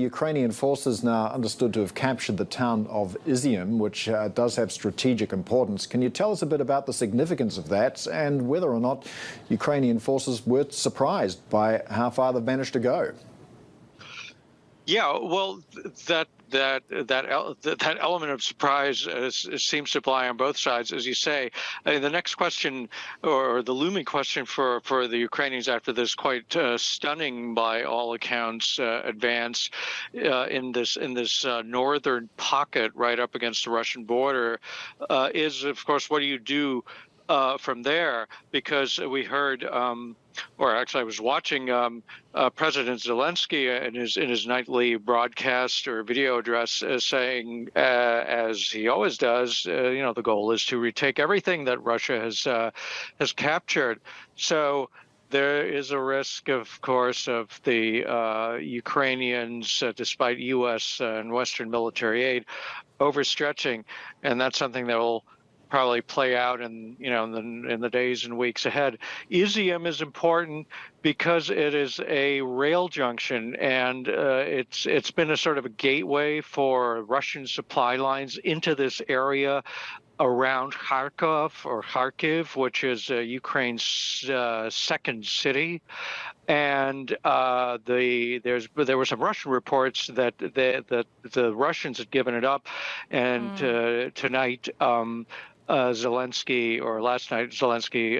Ukrainian forces now understood to have captured the town of Izium, which does have strategic importance. Can you tell us a bit about the significance of that and whether or not Ukrainian forces were surprised by how far they've managed to go? Yeah, well, that element of surprise seems to apply on both sides, as you say. The next question, or the looming question for the Ukrainians after this quite stunning, by all accounts, advance in this northern pocket right up against the Russian border, is, of course, what do you do from there? Because we heard, or actually I was watching President Zelensky in his nightly broadcast or video address saying, as he always does, the goal is to retake everything that Russia has captured. So there is a risk, of course, of the Ukrainians, despite U.S. and Western military aid, overstretching, and that's something that will probably play out in the days and weeks ahead. Izium is important because it is a rail junction, and it's been a sort of a gateway for Russian supply lines into this area around Kharkiv, which is Ukraine's second city. And there were some Russian reports that the Russians had given it up, and tonight. Zelensky, or last night, Zelensky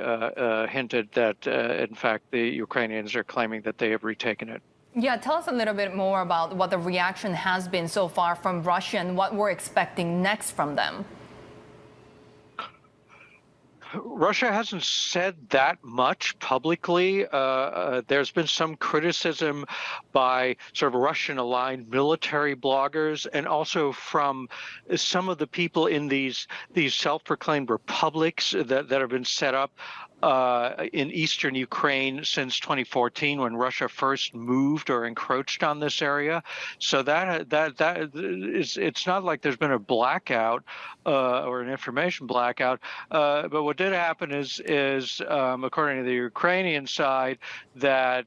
hinted that, in fact, the Ukrainians are claiming that they have retaken it. Yeah, tell us a little bit more about what the reaction has been so far from Russia and what we're expecting next from them. Russia hasn't said that much publicly. There's been some criticism by sort of Russian-aligned military bloggers, and also from some of the people in these self-proclaimed republics that have been set up in eastern Ukraine since 2014, when Russia first moved or encroached on this area. So it's not like there's been a blackout or an information blackout. But what did happen is according to the Ukrainian side, that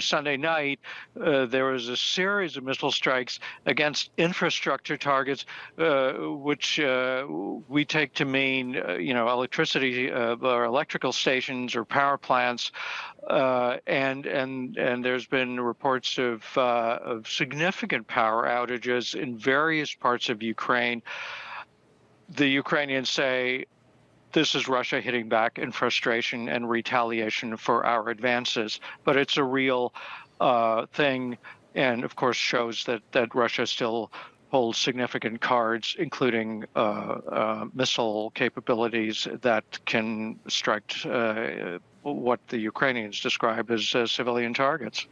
Sunday night there was a series of missile strikes against infrastructure targets, which we take to mean electricity or electrical stations or power plants, and there's been reports of significant power outages in various parts of Ukraine. The Ukrainians say this is Russia hitting back in frustration and retaliation for our advances, but it's a real thing, and of course shows that Russia still holds significant cards, including missile capabilities that can strike what the Ukrainians describe as civilian targets.